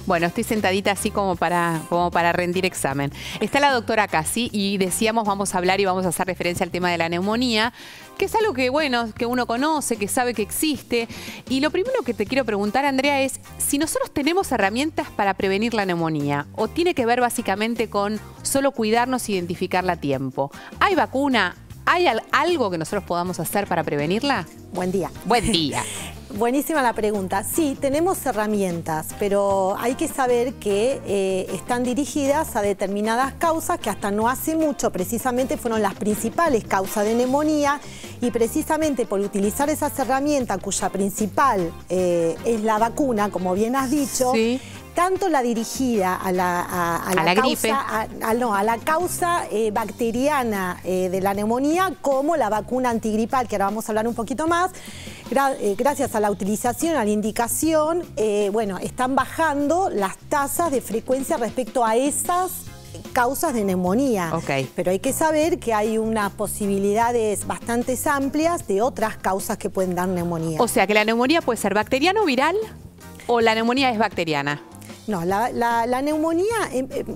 Bueno, estoy sentadita así como para rendir examen. Está la doctora Casi y decíamos vamos a hablar y vamos a hacer referencia al tema de la neumonía, que es algo que, bueno, que uno conoce, que sabe que existe. Y lo primero que te quiero preguntar, Andrea, es si nosotros tenemos herramientas para prevenir la neumonía o tiene que ver básicamente con solo cuidarnos e identificarla a tiempo. ¿Hay vacuna? ¿Hay algo que nosotros podamos hacer para prevenirla? Buen día. Buen día. Buenísima la pregunta. Sí, tenemos herramientas, pero hay que saber que están dirigidas a determinadas causas que hasta no hace mucho precisamente fueron las principales causas de neumonía, y precisamente por utilizar esas herramientas cuya principal es la vacuna, como bien has dicho, sí. Tanto la dirigida a la gripe, a la causa bacteriana de la neumonía, como la vacuna antigripal, que ahora vamos a hablar un poquito más, gracias a la utilización, a la indicación, bueno, están bajando las tasas de frecuencia respecto a esas causas de neumonía. Okay. Pero hay que saber que hay unas posibilidades bastante amplias de otras causas que pueden dar neumonía. O sea, que la neumonía puede ser bacteriana o viral, o la neumonía es bacteriana. No, la neumonía,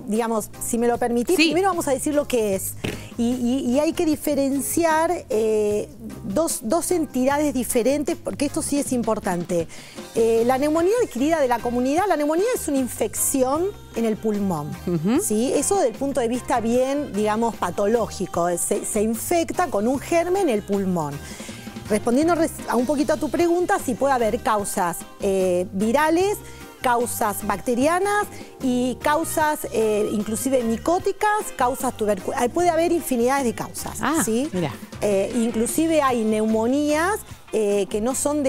digamos, si me lo permitís, sí. Primero vamos a decir lo que es. Y hay que diferenciar dos entidades diferentes, porque esto sí es importante. La neumonía adquirida de la comunidad, la neumonía es una infección en el pulmón. ¿Sí? Eso desde el punto de vista bien, digamos, patológico. Se infecta con un germen en el pulmón. Respondiendo a un poquito a tu pregunta, si puede haber causas virales, causas bacterianas y causas inclusive micóticas, causas tuberculosas. Puede haber infinidades de causas. ¿Sí? Mira. Inclusive hay neumonías que no son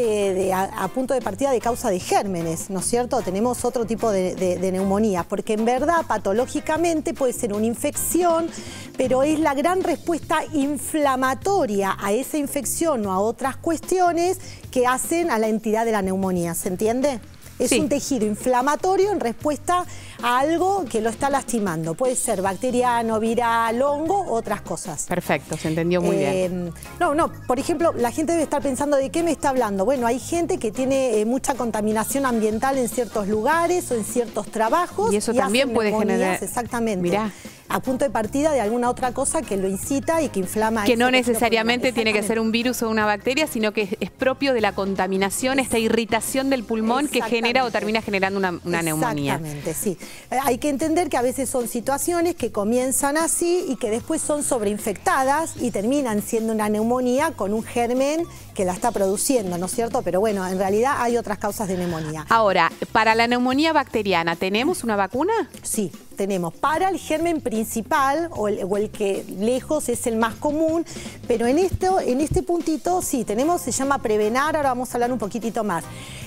a punto de partida de causa de gérmenes, ¿no es cierto? Tenemos otro tipo de neumonías, porque en verdad patológicamente puede ser una infección, pero es la gran respuesta inflamatoria a esa infección o a otras cuestiones que hacen a la entidad de la neumonía, ¿se entiende? Es un tejido inflamatorio en respuesta a algo que lo está lastimando. Puede ser bacteriano, viral, hongo, otras cosas. Perfecto, se entendió muy bien. Por ejemplo, la gente debe estar pensando ¿de qué me está hablando? Bueno, hay gente que tiene mucha contaminación ambiental en ciertos lugares o en ciertos trabajos. Y eso también puede generar... Exactamente. Mirá. A punto de partida de alguna otra cosa que lo incita y que inflama. Que no necesariamente tiene que ser un virus o una bacteria, sino que es propio de la contaminación, esta irritación del pulmón que genera o termina generando una neumonía. Exactamente, sí. Hay que entender que a veces son situaciones que comienzan así y que después son sobreinfectadas y terminan siendo una neumonía con un germen que la está produciendo, ¿no es cierto? Pero bueno, en realidad hay otras causas de neumonía. Ahora, para la neumonía bacteriana, ¿tenemos una vacuna? Sí. Tenemos para el germen principal o el que lejos es el más común, pero en este puntito sí, tenemos, se llama Prevenar, ahora vamos a hablar un poquitito más.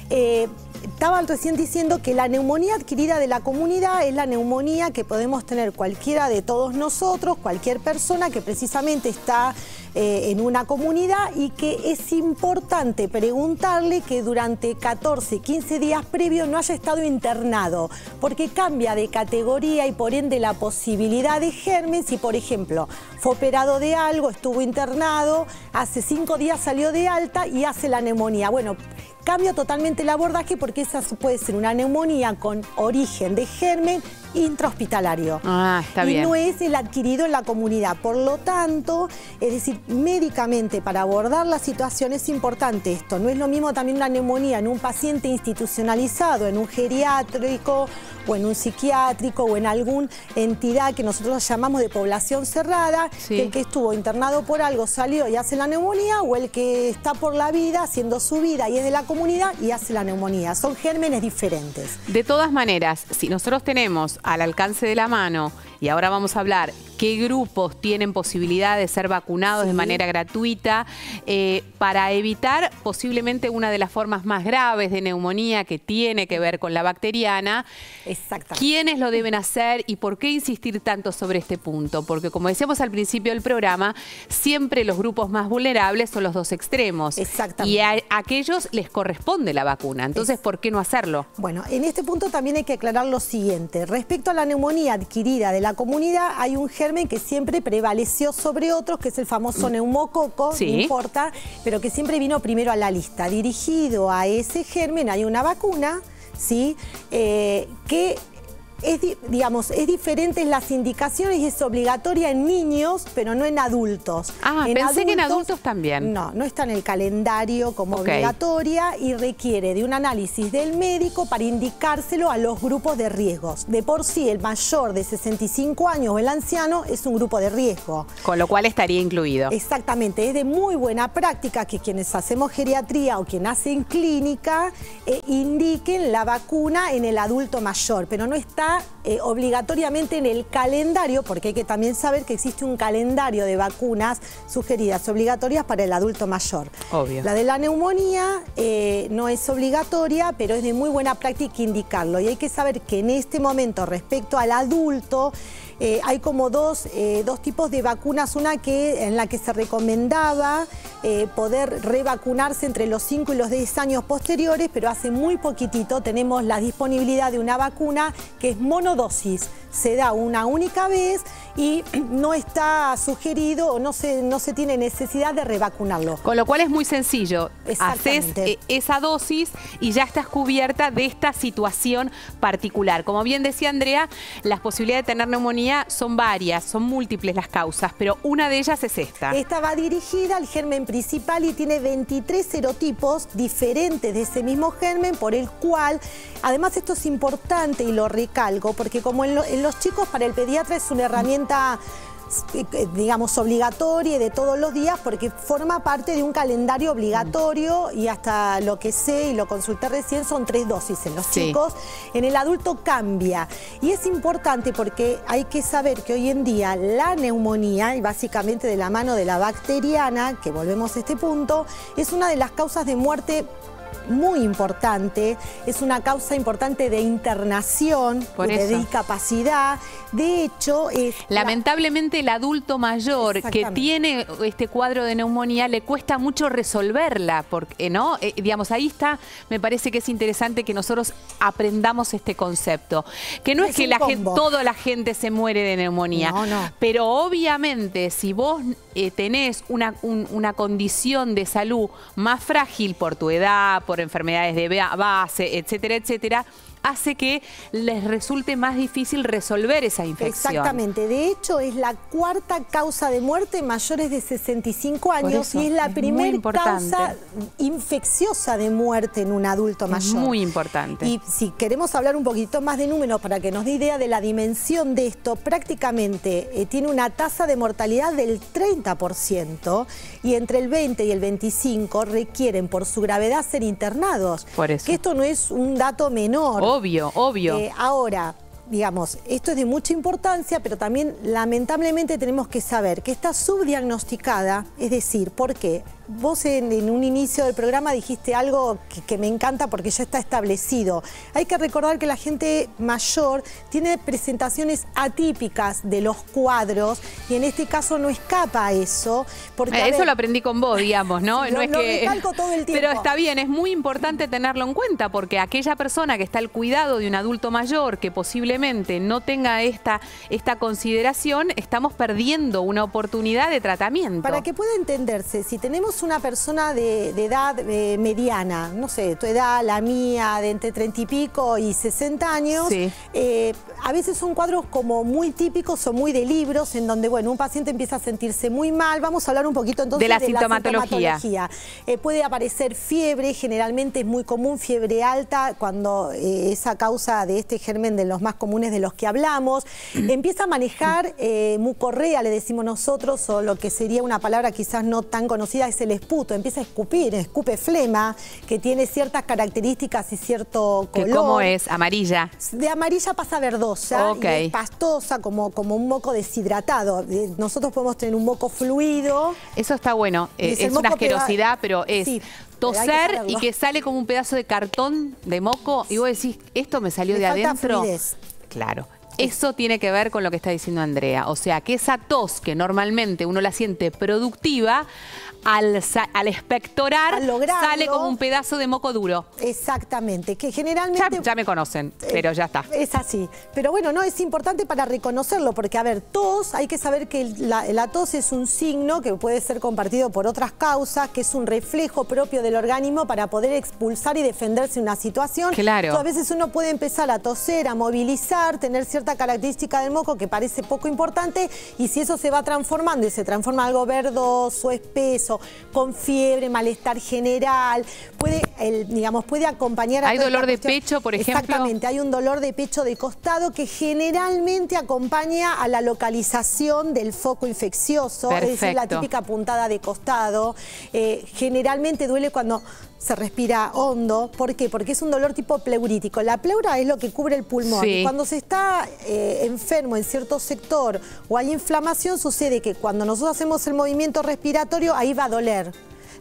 Estaba recién diciendo que la neumonía adquirida de la comunidad es la neumonía que podemos tener cualquiera de todos nosotros, cualquier persona que precisamente está en una comunidad, y que es importante preguntarle que durante 14, 15 días previos no haya estado internado, porque cambia de categoría y por ende la posibilidad de germen. Si por ejemplo fue operado de algo, estuvo internado, hace 5 días salió de alta y hace la neumonía. Bueno, cambia totalmente el abordaje porque esa puede ser una neumonía con origen de germen intrahospitalario. Está bien. Y no es el adquirido en la comunidad. Por lo tanto, es decir, médicamente para abordar la situación es importante esto. No es lo mismo también una neumonía en un paciente institucionalizado, en un geriátrico o en un psiquiátrico o en alguna entidad que nosotros llamamos de población cerrada, que el que estuvo internado por algo salió y hace la neumonía, o el que está por la vida haciendo su vida y es de la comunidad y hace la neumonía. Son gérmenes diferentes. De todas maneras, si nosotros tenemos al alcance de la mano, y ahora vamos a hablar qué grupos tienen posibilidad de ser vacunados de manera gratuita para evitar posiblemente una de las formas más graves de neumonía que tiene que ver con la bacteriana. Exactamente. ¿Quiénes lo deben hacer y por qué insistir tanto sobre este punto? Porque como decíamos al principio del programa, siempre los grupos más vulnerables son los dos extremos. Exactamente. Y a aquellos les corresponde la vacuna. Entonces, ¿por qué no hacerlo? Bueno, en este punto también hay que aclarar lo siguiente. Respecto a la neumonía adquirida de la comunidad, hay un germen que siempre prevaleció sobre otros, que es el famoso neumococo, no importa, pero que siempre vino primero a la lista. Dirigido a ese germen hay una vacuna ¿sí? Que es diferente en las indicaciones y es obligatoria en niños, pero no en adultos. Ah, pensé que en adultos también. No está en el calendario como obligatoria y requiere de un análisis del médico para indicárselo a los grupos de riesgos. De por sí, el mayor de 65 años o el anciano es un grupo de riesgo. Con lo cual estaría incluido. Exactamente, es de muy buena práctica que quienes hacemos geriatría o quien hacen clínica indiquen la vacuna en el adulto mayor, pero no está obligatoriamente en el calendario, porque hay que también saber que existe un calendario de vacunas sugeridas obligatorias para el adulto mayor. Obvio. La de la neumonía no es obligatoria, pero es de muy buena práctica indicarlo. Y hay que saber que en este momento, respecto al adulto, hay como dos tipos de vacunas, una en la que se recomendaba poder revacunarse entre los 5 y los 10 años posteriores, pero hace muy poquitito tenemos la disponibilidad de una vacuna que es monodosis. Se da una única vez y no está sugerido o no se tiene necesidad de revacunarlo. Con lo cual es muy sencillo. Haces esa dosis y ya estás cubierta de esta situación particular. Como bien decía Andrea, las posibilidades de tener neumonía son varias, son múltiples las causas, pero una de ellas es esta. Esta va dirigida al germen principal y tiene 23 serotipos diferentes de ese mismo germen, por el cual, además esto es importante y lo recalco, porque como en los chicos, para el pediatra es una herramienta, digamos, obligatoria de todos los días, porque forma parte de un calendario obligatorio y hasta lo que sé y lo consulté recién son 3 dosis en los chicos. En el adulto cambia y es importante porque hay que saber que hoy en día la neumonía, y básicamente de la mano de la bacteriana, que volvemos a este punto, es una de las causas de muerte muy importante, es una causa importante de internación, de discapacidad. De hecho, lamentablemente el adulto mayor que tiene este cuadro de neumonía le cuesta mucho resolverla, porque ¿no? Digamos, ahí está, me parece que es interesante que nosotros aprendamos este concepto, que no es que toda la gente se muere de neumonía, pero obviamente si vos tenés una condición de salud más frágil por tu edad, por enfermedades de base, etcétera, etcétera, hace que les resulte más difícil resolver esa infección. Exactamente. De hecho, es la 4ª causa de muerte en mayores de 65 años y es la primera causa infecciosa de muerte en un adulto mayor. Muy importante. Y si queremos hablar un poquito más de números para que nos dé idea de la dimensión de esto, prácticamente tiene una tasa de mortalidad del 30% y entre el 20 y el 25 requieren por su gravedad ser internados. Por eso. Que esto no es un dato menor. Obvio, obvio. Ahora, digamos, esto es de mucha importancia, pero también lamentablemente tenemos que saber que está subdiagnosticada, es decir, ¿por qué? Vos en un inicio del programa dijiste algo que me encanta porque ya está establecido. Hay que recordar que la gente mayor tiene presentaciones atípicas de los cuadros y en este caso no escapa a eso. Porque, eso lo aprendí con vos, digamos, ¿no? Sí, no lo recalco todo el tiempo. Pero está bien, es muy importante tenerlo en cuenta porque aquella persona que está al cuidado de un adulto mayor que posiblemente no tenga esta consideración, estamos perdiendo una oportunidad de tratamiento. Para que pueda entenderse, si tenemos una persona de edad mediana, no sé, tu edad, la mía, de entre 30 y pico y 60 años, a veces son cuadros como muy típicos o muy de libros, en donde, bueno, un paciente empieza a sentirse muy mal. Vamos a hablar un poquito entonces de la sintomatología. Puede aparecer fiebre, generalmente es muy común fiebre alta, cuando esa causa de este germen de los más comunes de los que hablamos. Empieza a manejar mucorrea, le decimos nosotros, o lo que sería una palabra quizás no tan conocida, es el esputo. Empieza a escupir, escupe flema, que tiene ciertas características y cierto color. ¿Cómo es? ¿Amarilla? De amarilla pasa a verdosa y es pastosa, como un moco deshidratado. Nosotros podemos tener un moco fluido. Eso está bueno. Es una asquerosidad, pero es... Sí. Toser y que sale como un pedazo de cartón de moco y vos decís, ¿esto me salió de adentro? Fluidez. Claro. Eso tiene que ver con lo que está diciendo Andrea. O sea, que esa tos que normalmente uno la siente productiva, al expectorar sale como un pedazo de moco duro. Exactamente, que generalmente... Ya me conocen, pero ya está. Es así. Pero bueno, no, es importante para reconocerlo, porque a ver, tos, hay que saber que la tos es un signo que puede ser compartido por otras causas, que es un reflejo propio del organismo para poder expulsar y defenderse de una situación. Claro. Entonces, a veces uno puede empezar a toser, a movilizar, tener cierta característica del moco que parece poco importante, y si eso se va transformando y se transforma en algo verdoso, espeso, con fiebre, malestar general, puede acompañar a... ¿Hay dolor de pecho, por ejemplo? Exactamente, hay un dolor de pecho de costado que generalmente acompaña a la localización del foco infeccioso. Perfecto. Es decir, la típica puntada de costado. Generalmente duele cuando se respira hondo. ¿Por qué? Porque es un dolor tipo pleurítico. La pleura es lo que cubre el pulmón. Sí. Y cuando se está enfermo en cierto sector o hay inflamación, sucede que cuando nosotros hacemos el movimiento respiratorio, ahí va a doler.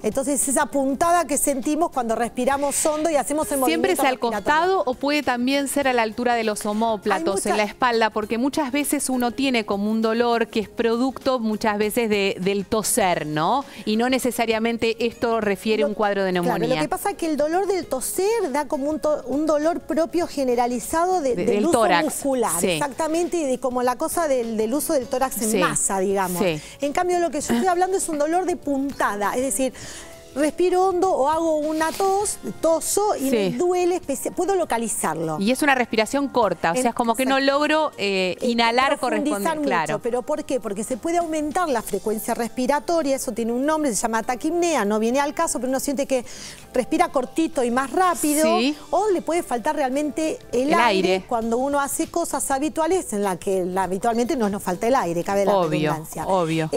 Entonces, esa puntada que sentimos cuando respiramos hondo y hacemos el movimiento ¿Siempre es al costado o puede también ser a la altura de los omóplatos, en la espalda? Porque muchas veces uno tiene como un dolor que es producto muchas veces del toser, ¿no? Y no necesariamente esto refiere a un cuadro de neumonía. Claro, lo que pasa es que el dolor del toser da como un dolor propio generalizado del uso tórax muscular. Sí. Exactamente, y de como la cosa del uso del tórax en masa, digamos. Sí. En cambio, lo que yo estoy hablando es un dolor de puntada, es decir... Respiro hondo o hago una toso y me duele, puedo localizarlo. Y es una respiración corta, o sea, es como que no logro inhalar correspondiente. Claro. ¿Pero por qué? Porque se puede aumentar la frecuencia respiratoria, eso tiene un nombre, se llama taquipnea, no viene al caso, pero uno siente que respira cortito y más rápido, o le puede faltar realmente el aire cuando uno hace cosas habituales en las que habitualmente no nos falta el aire, cabe la redundancia. Obvio.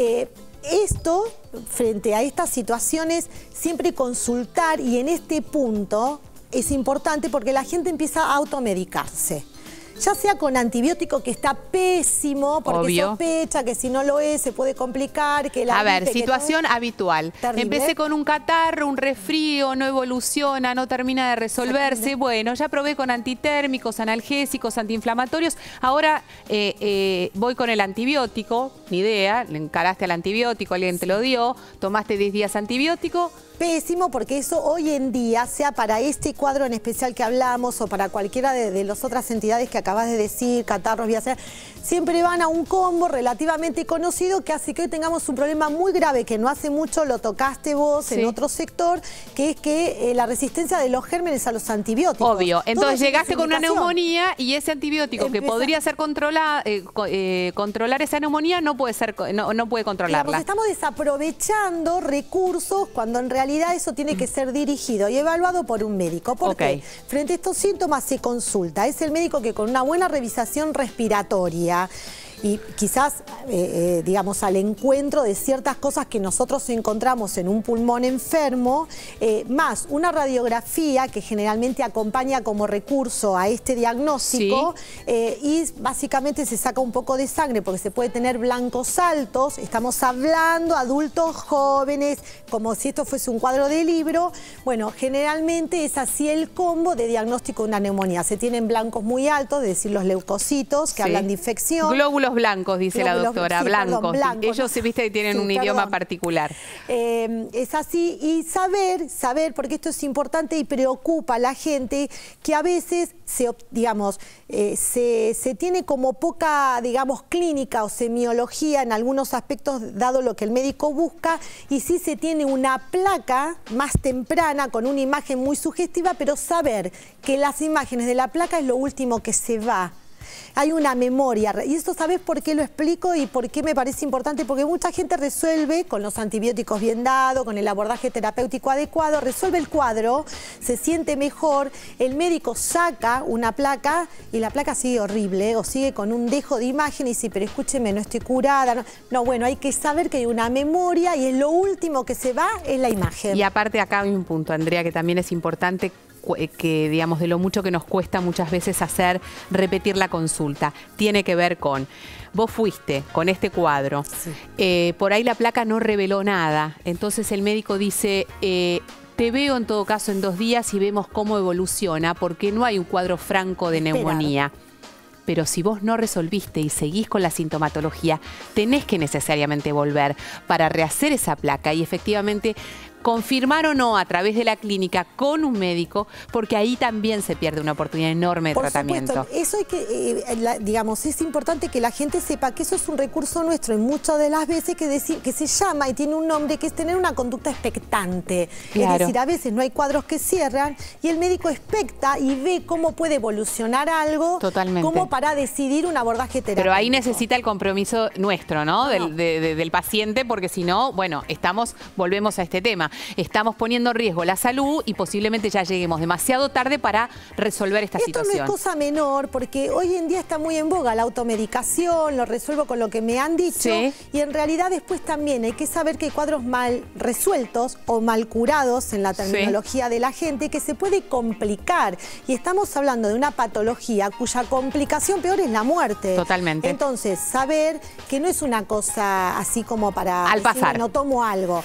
Esto, frente a estas situaciones, siempre consultar, y en este punto es importante porque la gente empieza a automedicarse. Ya sea con antibiótico, que está pésimo, porque sospecha que si no lo es se puede complicar. A ver, situación habitual. Empecé con un catarro, un resfrío, no evoluciona, no termina de resolverse. Bueno, ya probé con antitérmicos, analgésicos, antiinflamatorios. Ahora voy con el antibiótico, ni idea, le encaraste al antibiótico, alguien te lo dio, tomaste 10 días antibiótico. Pésimo, porque eso hoy en día, sea para este cuadro en especial que hablamos o para cualquiera de las otras entidades que acabas de decir, catarros, vías, siempre van a un combo relativamente conocido que hace que hoy tengamos un problema muy grave, que no hace mucho lo tocaste vos en otro sector, que es que la resistencia de los gérmenes a los antibióticos. Obvio. Entonces llegaste con una neumonía y ese antibiótico que podría ser controlar esa neumonía no puede controlarla. Digamos, estamos desaprovechando recursos cuando en realidad eso tiene que ser dirigido y evaluado por un médico. ¿Por qué? Frente a estos síntomas se consulta. Es el médico que con una buena revisación respiratoria y quizás, digamos, al encuentro de ciertas cosas que nosotros encontramos en un pulmón enfermo, más una radiografía que generalmente acompaña como recurso a este diagnóstico, y básicamente se saca un poco de sangre porque se puede tener blancos altos, estamos hablando adultos jóvenes, como si esto fuese un cuadro de libro. Bueno, generalmente es así el combo de diagnóstico de una neumonía. Se tienen blancos muy altos, es decir, los leucocitos, que hablan de infección. Glóbulos blancos, dice la doctora, blancos. Blancos. Ellos, viste, que tienen un idioma particular. Es así, y saber, porque esto es importante y preocupa a la gente, que a veces se tiene como poca, digamos, clínica o semiología en algunos aspectos, dado lo que el médico busca, y sí se tiene una placa más temprana con una imagen muy sugestiva, pero saber que las imágenes de la placa es lo último que se va. Hay una memoria, y esto, ¿sabes por qué lo explico y por qué me parece importante? Porque mucha gente resuelve con los antibióticos bien dados, con el abordaje terapéutico adecuado, resuelve el cuadro, se siente mejor, el médico saca una placa y la placa sigue horrible, o sigue con un dejo de imagen y dice, pero escúcheme, no estoy curada. No, bueno, hay que saber que hay una memoria y es lo último que se va es la imagen. Y aparte acá hay un punto, Andrea, que también es importante, que digamos de lo mucho que nos cuesta muchas veces repetir la consulta. Tiene que ver con, vos fuiste con este cuadro, por ahí la placa no reveló nada, entonces el médico dice, te veo en todo caso en 2 días y vemos cómo evoluciona, porque no hay un cuadro franco de neumonía. pero si vos no resolviste y seguís con la sintomatología, tenés que necesariamente volver para rehacer esa placa y efectivamente confirmar o no a través de la clínica con un médico, porque ahí también se pierde una oportunidad enorme de tratamiento. Por supuesto, eso hay que, digamos, es importante que la gente sepa que eso es un recurso nuestro en muchas de las veces que se llama y tiene un nombre que es tener una conducta expectante. Claro. Es decir, a veces no hay cuadros que cierran y el médico expecta y ve cómo puede evolucionar algo. Totalmente. Como para decidir un abordaje terapéutico. Pero ahí necesita el compromiso nuestro, ¿no? Del paciente, porque si no, bueno, volvemos a este tema. Estamos poniendo en riesgo la salud y posiblemente ya lleguemos demasiado tarde para resolver esta situación. Esto no es cosa menor, porque hoy en día está muy en boga la automedicación, lo resuelvo con lo que me han dicho, sí. Y en realidad después también hay que saber que hay cuadros mal resueltos o mal curados en la terminología de la gente que se puede complicar. Y estamos hablando de una patología cuya complicación peor es la muerte. Totalmente. Entonces, saber que no es una cosa así como para al pasar. No tomo algo.